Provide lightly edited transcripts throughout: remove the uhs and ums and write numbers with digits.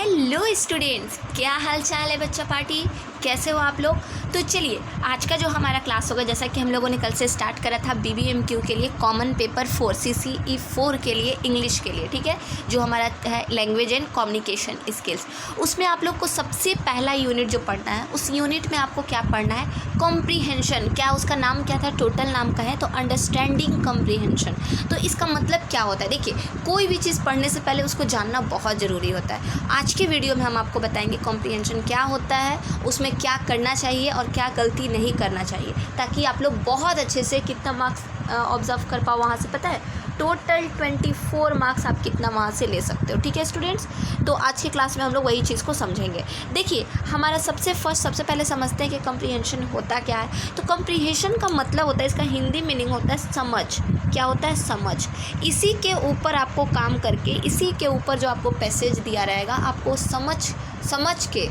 Hello students, क्या हाल चाल है बच्चा पार्टी, कैसे हो आप लोग। तो चलिए आज का जो हमारा क्लास होगा, जैसा कि हम लोगों ने कल से स्टार्ट करा था BBMQ के लिए कॉमन पेपर 4 CCE 4 के लिए इंग्लिश के लिए, ठीक है, जो हमारा है लैंग्वेज एंड कम्युनिकेशन स्किल्स। उसमें आप लोग को सबसे पहला यूनिट जो पढ़ना है, उस यूनिट में आपको क्या पढ़ना है, कॉम्प्रीहेंशन। क्या उसका नाम क्या था, टोटल नाम का है तो अंडरस्टैंडिंग कॉम्प्रीहेंशन। तो इसका मतलब क्या होता है, देखिए कोई भी चीज़ पढ़ने से पहले उसको जानना बहुत ज़रूरी होता है। आज के वीडियो में हम आपको बताएंगे कॉम्प्रीहेंशन क्या होता है, उसमें क्या करना चाहिए और क्या गलती नहीं करना चाहिए, ताकि आप लोग बहुत अच्छे से कितना मार्क्स ऑब्जर्व कर पाओ। वहाँ से पता है टोटल 24 मार्क्स आप कितना वहाँ से ले सकते हो, ठीक है स्टूडेंट्स। तो आज की क्लास में हम लोग वही चीज़ को समझेंगे। देखिए हमारा सबसे पहले समझते हैं कि कॉम्प्रीहेंशन होता क्या है। तो कॉम्प्रीहेंशन का मतलब होता है, इसका हिंदी मीनिंग होता है समझ। क्या होता है, समझ। इसी के ऊपर आपको काम करके, इसी के ऊपर जो आपको पैसेज दिया रहेगा, आपको समझ के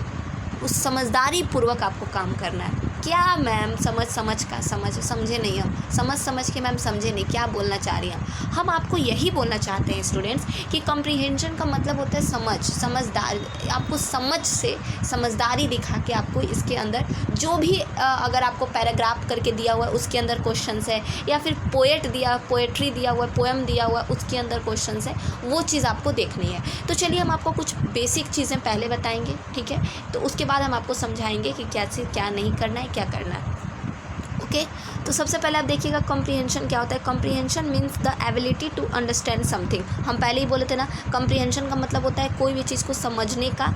उस समझदारी पूर्वक आपको काम करना है। क्या मैम समझे नहीं, हम समझ के मैम समझे नहीं, क्या बोलना चाह रही हैं हम आपको यही बोलना चाहते हैं स्टूडेंट्स कि कॉम्प्रीहेंशन का मतलब होता है समझदारी। आपको समझ से समझदारी दिखा के आपको इसके अंदर जो भी अगर आपको पैराग्राफ करके दिया हुआ है उसके अंदर क्वेश्चंस है, या फिर पोएट्री दिया हुआ है, पोएम दिया हुआ है उसके अंदर क्वेश्चंस है, वो चीज़ आपको देखनी है। तो चलिए हम आपको कुछ बेसिक चीज़ें पहले बताएंगे, ठीक है, तो उसके बाद हम आपको समझाएंगे कि क्या नहीं करना है, क्या करना है। ओके, तो सबसे पहले आप देखिएगा कॉम्प्रीहेंशन क्या होता है। Comprehension means the ability to understand something. हम पहले ही बोले थे ना, कॉम्प्रीहेंशन का मतलब होता है कोई भी चीज़ को समझने का,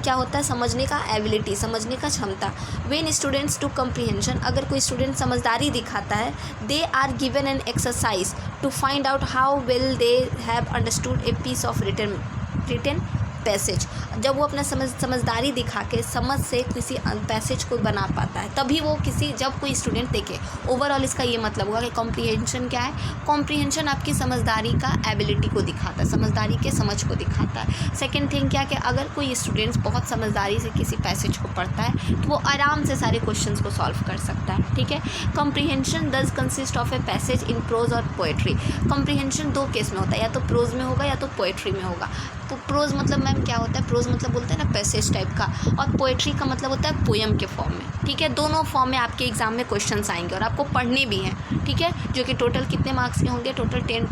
क्या होता है, समझने का एबिलिटी, समझने का क्षमता। व्हेन स्टूडेंट्स टू कॉम्प्रीहेंशन, अगर कोई स्टूडेंट समझदारी दिखाता है, they are given an exercise to find out how well they have understood a piece of written passage. जब वो अपना समझदारी दिखा के समझ से किसी पैसेज को बना पाता है, तभी वो जब कोई स्टूडेंट देखे। ओवरऑल इसका ये मतलब हुआ कि कॉम्प्रीहेंशन क्या है, कॉम्प्रीहेंशन आपकी समझदारी का एबिलिटी को दिखाता है, समझदारी के समझ को दिखाता है। सेकेंड थिंग क्या कि अगर कोई स्टूडेंट्स बहुत समझदारी से किसी पैसेज को पढ़ता है तो वो आराम से सारे क्वेश्चंस को सॉल्व कर सकता है, ठीक है। Comprehension does consist of a passage in prose और पोएट्री। कॉम्प्रीहेंशन दो केस में होता है, या तो प्रोज में होगा या तो पोएट्री में होगा। तो प्रोज मतलब मैम क्या होता है, प्रोज मतलब बोलते हैं ना पैसेज टाइप का, और पोएट्री का मतलब होता है पोएम के फॉर्म में, ठीक है। दोनों फॉर्म में आपके एग्जाम में क्वेश्चंस आएंगे और आपको पढ़ने भी हैं, ठीक है, जो कि टोटल कितने मार्क्स के होंगे, टोटल 20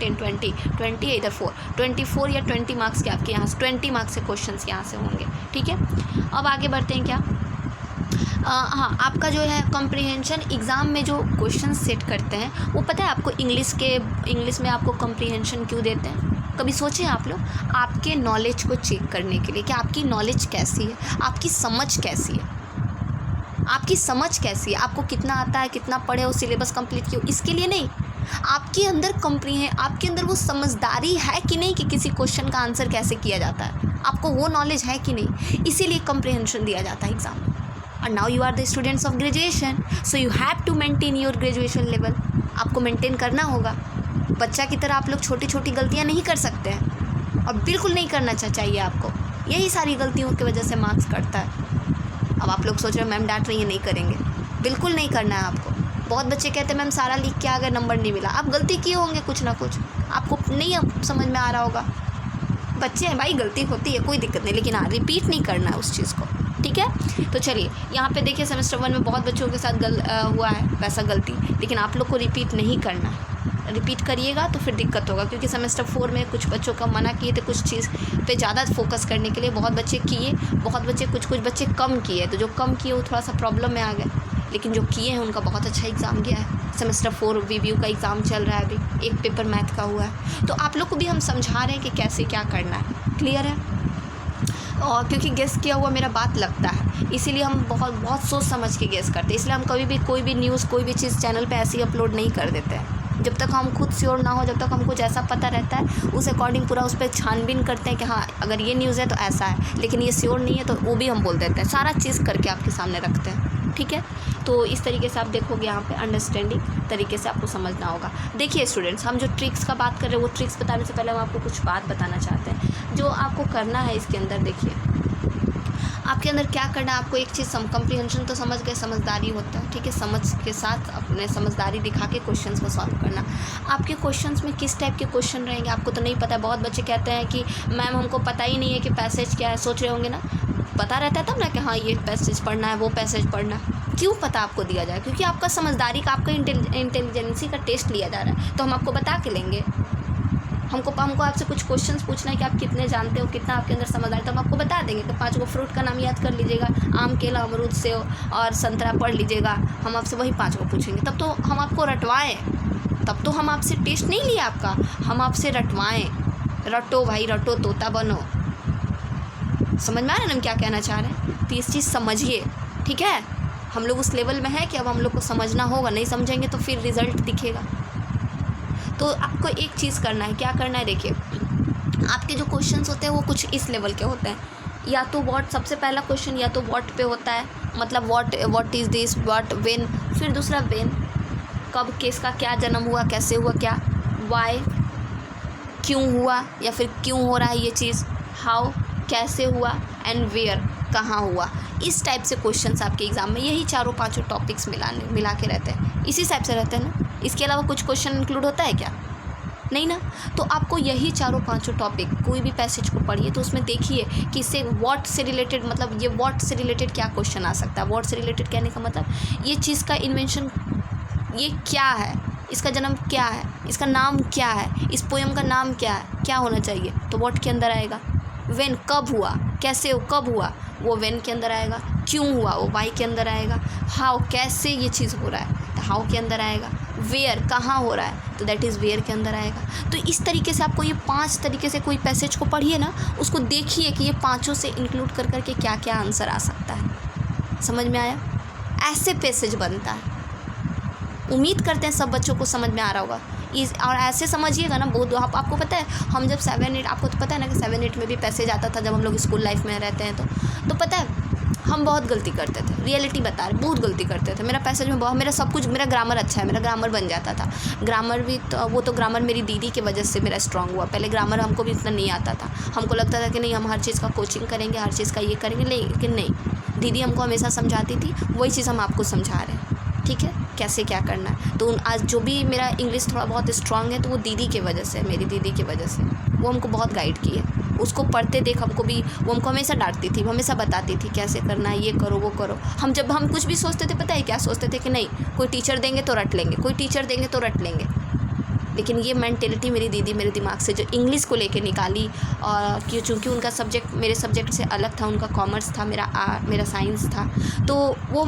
इधर 24 या 20 मार्क्स के आपके यहाँ से 20 मार्क्स के क्वेश्चंस यहाँ से होंगे, ठीक है। अब आगे बढ़ते हैं क्या, हाँ, आपका जो है कॉम्प्रीहेंशन एग्ज़ाम में जो क्वेश्चन सेट करते हैं, वो पता है आपको इंग्लिश में आपको कॉम्प्रीहेंशन क्यों देते हैं। कभी सोचें आप लोग, आपके नॉलेज को चेक करने के लिए कि आपकी नॉलेज कैसी है, आपकी समझ कैसी है, आपको कितना आता है, कितना पढ़े हो, सिलेबस कंप्लीट किया, इसके लिए नहीं। आपके अंदर वो समझदारी है कि नहीं कि किसी क्वेश्चन का आंसर कैसे किया जाता है, आपको वो नॉलेज है कि नहीं, इसीलिए कॉम्प्रीहेंशन दिया जाता है एग्ज़ाम में। और now you are the students of graduation, so you have to maintain your graduation level. आपको मेंटेन करना होगा। बच्चा की तरह आप लोग छोटी छोटी गलतियां नहीं कर सकते हैं, और बिल्कुल नहीं करना चाहिए आपको। यही सारी गलतियों की वजह से मार्क्स कटता है। अब आप लोग सोच रहे हो मैम डांट रही है, नहीं करेंगे, बिल्कुल नहीं करना है आपको। बहुत बच्चे कहते हैं मैम सारा लिख के आ गए, नंबर नहीं मिला। आप गलती किए होंगे कुछ ना कुछ, आपको नहीं समझ में आ रहा होगा। बच्चे हैं भाई, गलती होती है, कोई दिक्कत नहीं, लेकिन हाँ रिपीट नहीं करना है उस चीज़ को, ठीक है। तो चलिए यहाँ पे देखिए सेमेस्टर 1 में बहुत बच्चों के साथ हुआ है वैसा गलती, लेकिन आप लोग को रिपीट नहीं करना है। रिपीट करिएगा तो फिर दिक्कत होगा, क्योंकि सेमेस्टर 4 में कुछ बच्चों का मना किए थे कुछ चीज़ पे ज़्यादा फोकस करने के लिए। बहुत बच्चे किए, कुछ बच्चे कम किए, तो जो कम किए वो थोड़ा सा प्रॉब्लम में आ गए, लेकिन जो किए हैं उनका बहुत अच्छा एग्ज़ाम गया है। सेमेस्टर 4 रिव्यू का एग्ज़ाम चल रहा है, अभी एक पेपर मैथ का हुआ है। तो आप लोग को भी हम समझा रहे हैं कि कैसे क्या करना है, क्लियर है। और क्योंकि गेस किया हुआ मेरा बात लगता है, इसीलिए हम बहुत सोच समझ के गेस करते हैं। इसलिए हम कभी भी कोई भी न्यूज़, कोई भी चीज़ चैनल पे ऐसे ही अपलोड नहीं कर देते हैं। जब तक हम खुद श्योर ना हो, जब तक हमको जैसा पता रहता है उस अकॉर्डिंग पूरा उस पर छानबीन करते हैं कि हाँ अगर ये न्यूज़ है तो ऐसा है, लेकिन ये श्योर नहीं है तो वो भी हम बोल देते हैं। सारा चीज़ करके आपके सामने रखते हैं, ठीक है। तो इस तरीके से आप देखोगे यहाँ पे अंडरस्टैंडिंग तरीके से आपको समझना होगा। देखिए स्टूडेंट्स, हम जो ट्रिक्स का बात कर रहे हैं, वो ट्रिक्स बताने से पहले हम आपको कुछ बात बताना चाहते हैं जो आपको करना है इसके अंदर। देखिए आपके अंदर क्या करना है, आपको एक चीज़ कम्प्रीहेंशन तो समझ गए, समझदारी होता है, ठीक है। समझ के साथ अपने समझदारी दिखा के क्वेश्चंस को सॉल्व करना। आपके क्वेश्चंस में किस टाइप के क्वेश्चन रहेंगे आपको तो नहीं पता है। बहुत बच्चे कहते हैं कि मैम हमको पता ही नहीं है कि पैसेज क्या है। सोच रहे होंगे ना, पता रहता है तब ना कि हाँ ये पैसेज पढ़ना है, वो पैसेज पढ़ना है। क्यों पता आपको दिया जाए? क्योंकि आपका समझदारी का, आपका इंटेलिजेंसी का टेस्ट लिया जा रहा है, तो हम आपको बता के लेंगे। हमको आपसे कुछ क्वेश्चंस पूछना है कि आप कितने जानते हो, कितना आपके अंदर समझदारी, तो हम आपको बता देंगे कि 5 फ्रूट का नाम याद कर लीजिएगा, आम, केला, अमरूद, सेब और संतरा पढ़ लीजिएगा। हम आपसे वही 5 पूछेंगे, तब तो हम आपको रटवाएँ। तब तो हम आपसे टेस्ट नहीं लिया आपका, हम आपसे रटवाएँ। रटो भाई रटो, तोता बनो। समझ में आ रहा है ना हम क्या कहना चाह रहे हैं? तो इस चीज़ समझिए, ठीक है। हम लोग उस लेवल में है कि अब हम लोग को समझना होगा, नहीं समझेंगे तो फिर रिज़ल्ट दिखेगा। तो आपको एक चीज़ करना है, क्या करना है, देखिए आपके जो क्वेश्चंस होते हैं वो कुछ इस लेवल के होते हैं। या तो व्हाट, सबसे पहला क्वेश्चन या तो व्हाट पे होता है, मतलब what is this, what, when. फिर दूसरा व्हेन, कब, किसका क्या जन्म हुआ, कैसे हुआ, क्या, वाई, क्यों हुआ या फिर क्यों हो रहा है ये चीज़, हाउ, कैसे हुआ, एंड वेयर, कहाँ हुआ। इस टाइप से क्वेश्चंस आपके एग्ज़ाम में यही 4-5 टॉपिक्स मिला के रहते हैं, इसी टाइप से रहते हैं ना। इसके अलावा कुछ क्वेश्चन इंक्लूड होता है क्या? नहीं ना। तो आपको यही 4-5 टॉपिक, कोई भी पैसेज को पढ़िए तो उसमें देखिए कि इससे व्हाट से रिलेटेड, मतलब ये व्हाट से रिलेटेड क्या क्वेश्चन आ सकता है। व्हाट से रिलेटेड कहने का मतलब ये चीज़ का इन्वेंशन ये क्या है, इसका जन्म क्या है, इसका नाम क्या है, इस पोएम का नाम क्या है, क्या होना चाहिए, तो व्हाट के अंदर आएगा। व्हेन, कब हुआ, कैसे कब हुआ, वो व्हेन के अंदर आएगा। क्यों हुआ, वो वाई के अंदर आएगा। हाउ, कैसे ये चीज़ हो रहा है, तो हाउ के अंदर आएगा। वेयर, कहाँ हो रहा है, तो दैट इज़ वेयर के अंदर आएगा। तो इस तरीके से आपको ये 5 तरीके से कोई पैसेज को पढ़िए ना, उसको देखिए कि ये 5 से इंक्लूड कर करके क्या क्या आंसर आ सकता है। समझ में आया? ऐसे पैसेज बनता है। उम्मीद करते हैं सब बच्चों को समझ में आ रहा होगा। और ऐसे समझिएगा ना, बहुत आपको पता है, हम जब 7-8, आपको तो पता है ना कि 7-8 में भी पैसेज आता था जब हम लोग स्कूल लाइफ में रहते हैं, तो पता है हम बहुत गलती करते थे। रियलिटी बता रहे, बहुत गलती करते थे। मेरा पैसेज में बहुत, मेरा सब कुछ, मेरा ग्रामर अच्छा है, मेरा ग्रामर बन जाता था। ग्रामर भी तो, वो तो ग्रामर मेरी दीदी की वजह से मेरा स्ट्रांग हुआ। पहले ग्रामर हमको भी इतना नहीं आता था। हमको लगता था कि नहीं, हम हर चीज़ का कोचिंग करेंगे, हर चीज़ का ये करेंगे, लेकिन नहीं, दीदी हमको हमेशा समझाती थी, वही चीज़ हम आपको समझा रहे हैं, ठीक है, कैसे क्या करना है। तो आज जो भी मेरा इंग्लिश थोड़ा बहुत स्ट्रांग है, तो वो दीदी की वजह से, मेरी दीदी की वजह से, वो हमको बहुत गाइड की है। उसको पढ़ते देख हमको भी, वो हमको हमेशा डांटती थी, हमेशा बताती थी कैसे करना है, ये करो वो करो। जब हम कुछ भी सोचते थे, पता है क्या सोचते थे कि नहीं, कोई टीचर देंगे तो रट लेंगे, कोई टीचर देंगे तो रट लेंगे। लेकिन ये मेंटेलिटी मेरी दीदी मेरे दिमाग से जो इंग्लिश को लेके निकाली, और चूँकि उनका सब्जेक्ट मेरे सब्जेक्ट से अलग था, उनका कॉमर्स था, मेरा साइंस था, तो वो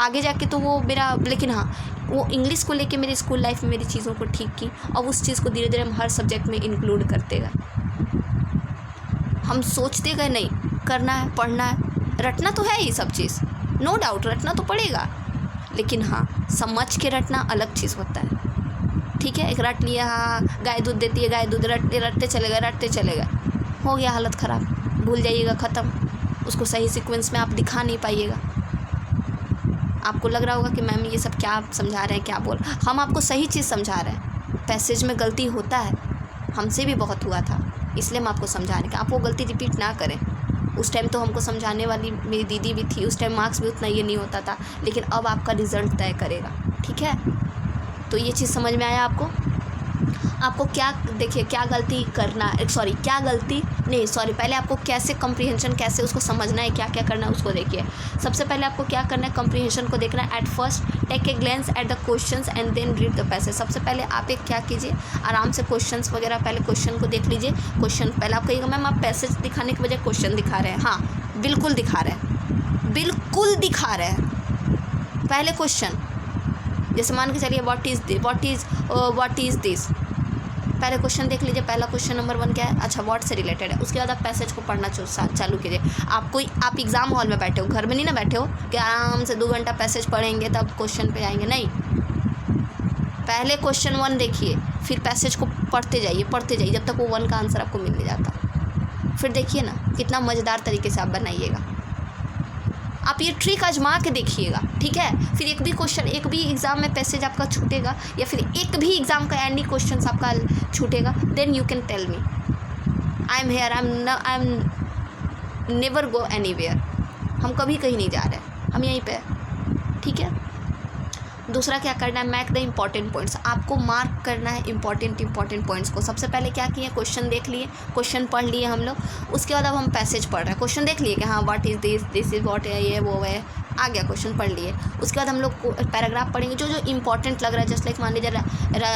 आगे जाके तो वो मेरा, लेकिन हाँ, वो इंग्लिश को लेके मेरी स्कूल लाइफ में मेरी चीज़ों को ठीक की, और उस चीज़ को धीरे धीरे हम हर सब्जेक्ट में इंक्लूड करते गए। हम सोचते गए नहीं, करना है, पढ़ना है, रटना तो है ही सब चीज़, नो डाउट रटना तो पड़ेगा, लेकिन हाँ समझ के रटना अलग चीज़ होता है, ठीक है। एक रट लिया, हाँ गाय दूध देती है, गाय दूध, रटते चले गए, हो गया हालत ख़राब, भूल जाइएगा, ख़त्म। उसको सही सीक्वेंस में आप दिखा नहीं पाइएगा। आपको लग रहा होगा कि मैम ये सब क्या समझा रहे हैं, क्या बोल, हम आपको सही चीज़ समझा रहे हैं। पैसेज में गलती होता है, हमसे भी बहुत हुआ था, इसलिए हम आपको समझा रहे हैं कि आप वो गलती रिपीट ना करें। उस टाइम तो हमको समझाने वाली मेरी दीदी भी थी, उस टाइम मार्क्स भी उतना ये नहीं होता था, लेकिन अब आपका रिज़ल्ट तय करेगा, ठीक है। तो ये चीज़ समझ में आया आपको क्या, देखिए क्या गलती करना, क्या गलती नहीं, पहले आपको कैसे कम्प्रीहेंशन, कैसे उसको समझना है, क्या क्या करना है उसको देखिए। सबसे पहले आपको क्या करना है, कम्प्रीहेंशन को देखना है। At first take a glance at the questions and then read the passage. सबसे पहले आप एक क्या कीजिए, आराम से क्वेश्चंस वगैरह, पहले क्वेश्चन को देख लीजिए। क्वेश्चन पहले आप कहिएगा मैम आप पैसेज दिखाने की बजाय क्वेश्चन दिखा रहे हैं। हाँ बिल्कुल दिखा रहे हैं, बिल्कुल दिखा रहे हैं। पहले क्वेश्चन, जैसे मान के चलिए व्हाट इज़ दिस, पहले क्वेश्चन देख लीजिए। पहला क्वेश्चन नंबर 1 क्या है, अच्छा व्हाट से रिलेटेड है। उसके बाद आप पैसेज को पढ़ना चालू कीजिए। आप एग्ज़ाम हॉल में बैठे हो, घर में नहीं ना बैठे हो कि आराम से 2 घंटा पैसेज पढ़ेंगे तब क्वेश्चन पे आएंगे, नहीं। पहले क्वेश्चन 1 देखिए, फिर पैसेज को पढ़ते जाइए जब तक वो 1 का आंसर आपको मिल नहीं जाता। फिर देखिए ना कितना मज़ेदार तरीके से आप बनाइएगा। आप ये ट्रिक आजमा के देखिएगा, ठीक है। फिर एक भी एग्ज़ाम में पैसेज आपका छूटेगा, या फिर एक भी एग्ज़ाम का एनी क्वेश्चन आपका छूटेगा, then you can tell me, I am here, I am never go anywhere, हम कभी कहीं नहीं जा रहे हैं, हम यहीं पे हैं, ठीक है। दूसरा क्या करना है, मैक द इम्पॉर्टेंट पॉइंट्स, आपको मार्क करना है इम्पॉर्टेंट पॉइंट्स को। सबसे पहले क्या किए, क्वेश्चन देख लिए, क्वेश्चन पढ़ लिए हम लोग, उसके बाद अब हम पैसेज पढ़ रहे हैं। क्वेश्चन देख लिए कि हाँ what is this is what है, ये वो है, आ गया, क्वेश्चन पढ़ लिए। उसके बाद हम लोग पैराग्राफ पढ़ेंगे जो इंपॉर्टेंट लग रहा है। जस्ट लाइक मान लीजिए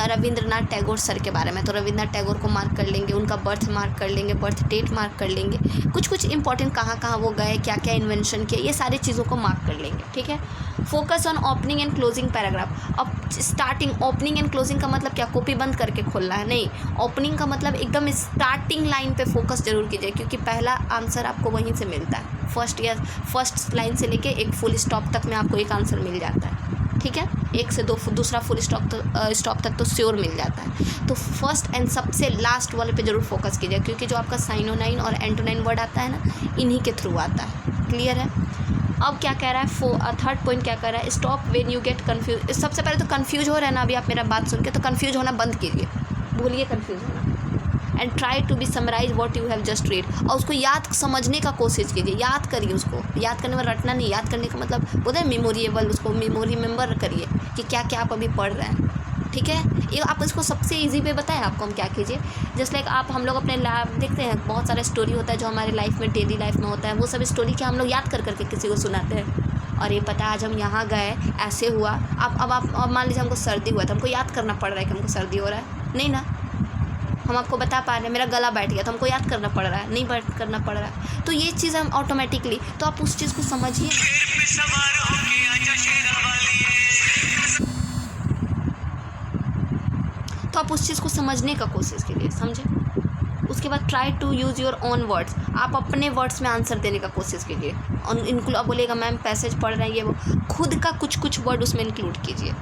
रविंद्रनाथ टैगोर सर के बारे में, तो रविंद्रनाथ टैगोर को मार्क कर लेंगे, उनका बर्थ मार्क कर लेंगे, बर्थ डेट मार्क कर लेंगे, कुछ इंपॉर्टेंट कहाँ वो गए, क्या क्या इन्वेंशन किए, ये सारी चीज़ों को मार्क कर लेंगे, ठीक है। Focus on opening and closing paragraph. अब स्टार्टिंग, ओपनिंग एंड क्लोजिंग का मतलब क्या, कॉपी बंद करके खोलना है, नहीं। ओपनिंग का मतलब एकदम स्टार्टिंग लाइन पे फोकस जरूर कीजिए, क्योंकि पहला आंसर आपको वहीं से मिलता है। फर्स्ट लाइन से लेके एक फुल स्टॉप तक में आपको एक आंसर मिल जाता है, ठीक है। एक से दूसरा फुल स्टॉप तक तो श्योर मिल जाता है। तो फर्स्ट एंड सबसे लास्ट वाले पे जरूर फोकस कीजिए, क्योंकि जो आपका साइनोनाइन और एंटोनाइन वर्ड आता है ना, इन्हीं के थ्रू आता है। क्लियर है। अब क्या कह रहा है, थर्ड पॉइंट क्या कह रहा है, stop when you get confuse. सबसे पहले तो कन्फ्यूज हो रहा है ना, अभी आप मेरा बात सुन के, तो कन्फ्यूज होना बंद कीजिए, भूलिए कन्फ्यूज होना। And try to be summarise what you have just read, और उसको याद समझने का कोशिश कीजिए, याद करिए उसको। याद करने में रटना नहीं, याद करने का मतलब बोलते हैं मेमोरिएबल, उसको रिमेंबर करिए कि क्या क्या आप अभी पढ़ रहे हैं, ठीक है। ये आप इसको सबसे इजी वे बताएं आपको हम क्या कीजिए। जस्ट लाइक आप हम लोग अपने लैब देखते हैं, बहुत सारा स्टोरी होता है जो हमारे लाइफ में, डेली लाइफ में होता है, वो सब स्टोरी क्या हम लोग याद कर करके किसी को सुनाते हैं। और ये पता है आज हम यहाँ गए, ऐसे हुआ। अब मान लीजिए हमको सर्दी हुआ, तो हमको याद करना पड़ रहा है कि हमको सर्दी हो रहा है, नहीं ना। हम आपको बता पा रहे हैं मेरा गला बैठ गया, तो हमको याद करना पड़ रहा है, नहीं करना पड़ रहा है। तो ये चीज़ हम ऑटोमेटिकली, तो आप उस चीज़ को समझिए। तो आप उस चीज़ को समझने का कोशिश कीजिए, समझे। उसके बाद try to use your own words, आप अपने वर्ड्स में आंसर देने का कोशिश कीजिए। और इनको आप बोलिएगा मैम पैसेज पढ़ रहे हैं ये वो, खुद का कुछ वर्ड उसमें इंक्लूड कीजिए,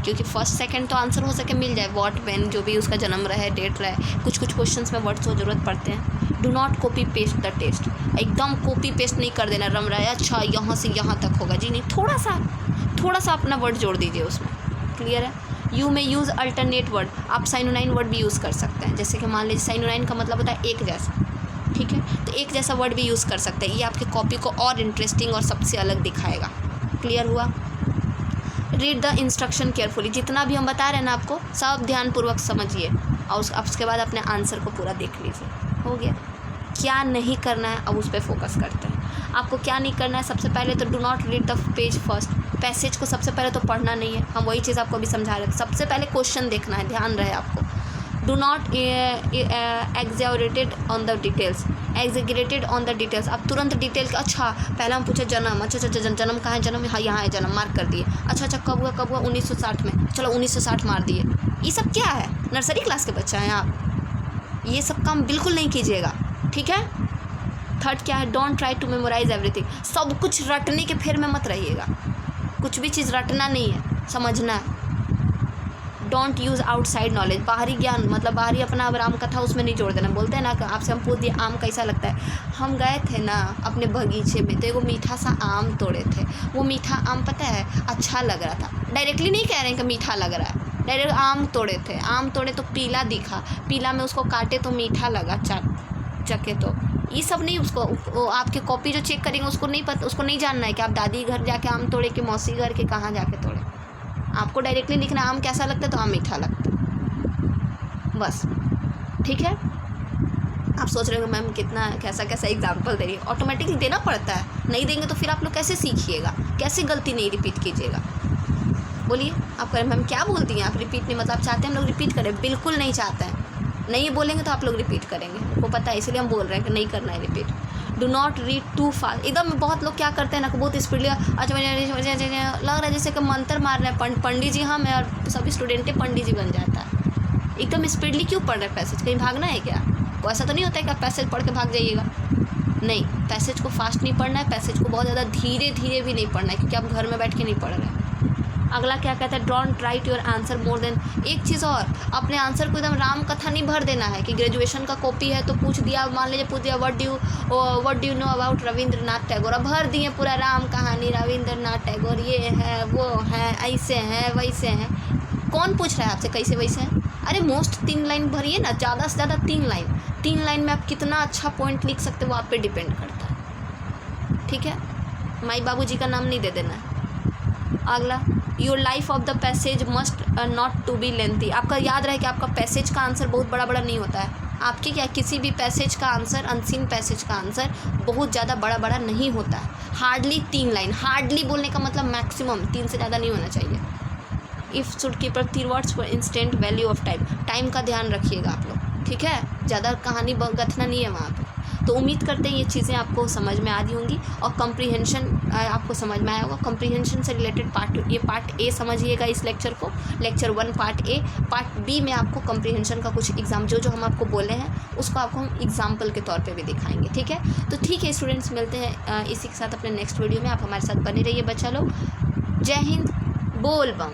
क्योंकि फर्स्ट सेकंड तो आंसर हो सके मिल जाए, व्हाट व्हेन जो भी उसका जन्म रहे, डेट रहे, कुछ क्वेश्चंस में वर्ड्स को ज़रूरत पड़ते हैं। Do not copy paste the test, एकदम कॉपी पेस्ट नहीं कर देना, रम रहा है अच्छा यहाँ से यहाँ तक होगा जी, नहीं, थोड़ा सा अपना वर्ड जोड़ दीजिए उसमें। क्लियर है। यू में यूज़ अल्टरनेट वर्ड, आप साइनोनाइन वर्ड भी यूज़ कर सकते हैं। जैसे कि मान लीजिए साइनोनाइन का मतलब होता है एक जैसा, ठीक है, तो एक जैसा वर्ड भी यूज़ कर सकते हैं। ये आपकी कॉपी को और इंटरेस्टिंग और सबसे अलग दिखाएगा। क्लियर हुआ। रीड द इंस्ट्रक्शन केयरफुली, जितना भी हम बता रहे हैं ना आपको, सब ध्यानपूर्वक समझिए, और उसके बाद अपने आंसर को पूरा देख लीजिए। हो गया। क्या नहीं करना है, अब उस पर फोकस करते हैं। आपको क्या नहीं करना है, सबसे पहले तो do not read the page first, passage को सबसे पहले तो पढ़ना नहीं है। हम वही चीज़ आपको अभी समझा रहे थे, सबसे पहले क्वेश्चन देखना है, ध्यान रहे आपको। Do not exaggerated on the details, exaggerated on the details, आप तुरंत डिटेल का, अच्छा पहला हम पूछे जन्म, अच्छा जन्म कहाँ है, जन्म हाँ यहाँ है, जन्म मार्क कर दिए, अच्छा कब हुआ 1960 में, चलो 1960 मार दिए। ये सब क्या है, नर्सरी क्लास के बच्चा हैं आप, ये सब काम बिल्कुल नहीं कीजिएगा, ठीक है। थर्ड क्या है, don't try to memorise everything, सब कुछ रटने के फेर में मत रहिएगा, कुछ भी चीज़ रटना नहीं है, समझना है। डोंट यूज़ आउटसाइड नॉलेज, बाहरी ज्ञान मतलब बाहरी अपना राम कथा उसमें नहीं जोड़ देना। बोलते हैं ना कि आपसे हम पूछ दिए आम कैसा लगता है, हम गए थे ना अपने बगीचे में, तो एगो मीठा सा आम तोड़े थे, वो मीठा आम पता है अच्छा लग रहा था, डायरेक्टली नहीं कह रहे हैं कि मीठा लग रहा है, डायरेक्ट आम तोड़े थे, आम तोड़े तो पीला दिखा, पीला में उसको काटे तो मीठा लगा, चखे तो, ये सब नहीं। उसको आपकी कॉपी जो चेक करेंगे उसको नहीं पता, उसको नहीं जानना है कि आप दादी घर जाके आम तोड़े कि मौसी घर के कहाँ जाके तोड़े। आपको डायरेक्टली लिखना आम कैसा लगता है, तो आम मीठा लगता है, बस, ठीक है। आप सोच रहे हो मैम कितना कैसा एग्जाम्पल दे रही है, ऑटोमेटिकली देना पड़ता है, नहीं देंगे तो फिर आप लोग कैसे सीखिएगा, कैसे गलती नहीं रिपीट कीजिएगा। बोलिए, आप करें मैम क्या बोलती हैं आप, रिपीट नहीं, मतलब आप चाहते हैं हम लोग रिपीट करें, बिल्कुल नहीं चाहते हैं, नहीं बोलेंगे तो आप लोग रिपीट करेंगे, वो पता है, इसलिए हम बोल रहे हैं कि नहीं करना है repeat. Do not read too fast, एकदम बहुत लोग क्या करते हैं ना, बहुत स्पीड लिया, अच्छा लग रहा है जैसे कि मंत्र मार रहे हैं पंडित जी, हम और सभी स्टूडेंटें पंडित जी बन जाता है। एकदम स्पीडली क्यों पढ़ रहे हैं पैसेज, कहीं भागना है क्या? ऐसा तो नहीं होता है कि आप पैसेज पढ़ के भाग जाइएगा, नहीं, पैसेज को फास्ट नहीं पढ़ना है, पैसेज को बहुत ज़्यादा धीरे धीरे भी नहीं पढ़ना है, क्योंकि आप घर में बैठ के नहीं पढ़ रहे हैं। अगला क्या कहता है, don't write your answer more than, एक चीज़ और, अपने आंसर को एकदम राम कथा नहीं भर देना है कि ग्रेजुएशन का कॉपी है तो पूछ दिया, मान लीजिए पूछ दिया what do you know about Rabindranath Tagore, अब भर दिए पूरा राम कहानी, रविंद्रनाथ टैगोर ये है वो है ऐसे हैं वैसे हैं। कौन पूछ रहा है आपसे कैसे वैसे हैं? अरे मोस्ट 3 लाइन भरिए ना, ज़्यादा से ज़्यादा 3 लाइन में आप कितना अच्छा पॉइंट लिख सकते हो वो आप पे डिपेंड करता है, ठीक है। माई बाबू जी का नाम नहीं दे देना है। अगला, your life of the passage must not to be lengthy. आपका याद रहे कि आपका पैसेज का आंसर बहुत बड़ा बड़ा नहीं होता है। आपकी क्या किसी भी पैसेज का आंसर, अनसीन पैसेज का आंसर बहुत ज़्यादा बड़ा बड़ा नहीं होता है। हार्डली 3 लाइन, हार्डली बोलने का मतलब मैक्सिमम 3 से ज़्यादा नहीं होना चाहिए। If should keep up 3 words for instant value of time. Time का ध्यान रखिएगा आप लोग, ठीक है, ज़्यादा कहानी गथना नहीं है वहाँ पे। तो उम्मीद करते हैं ये चीज़ें आपको समझ में आ रही होंगी और कम्प्रीहेंशन आपको समझ में आया होगा। कम्प्रीहेंशन से रिलेटेड ये पार्ट ए समझिएगा इस लेक्चर को, lecture 1 part A. Part B में आपको कम्प्रीहेंशन का कुछ एग्जाम जो हम आपको बोले हैं उसको आपको हम एग्जाम्पल के तौर पे भी दिखाएंगे, ठीक है। तो ठीक है स्टूडेंट्स, मिलते हैं इसी के साथ अपने नेक्स्ट वीडियो में। आप हमारे साथ बने रहिए बच्चा लोग। जय हिंद, बोल बम।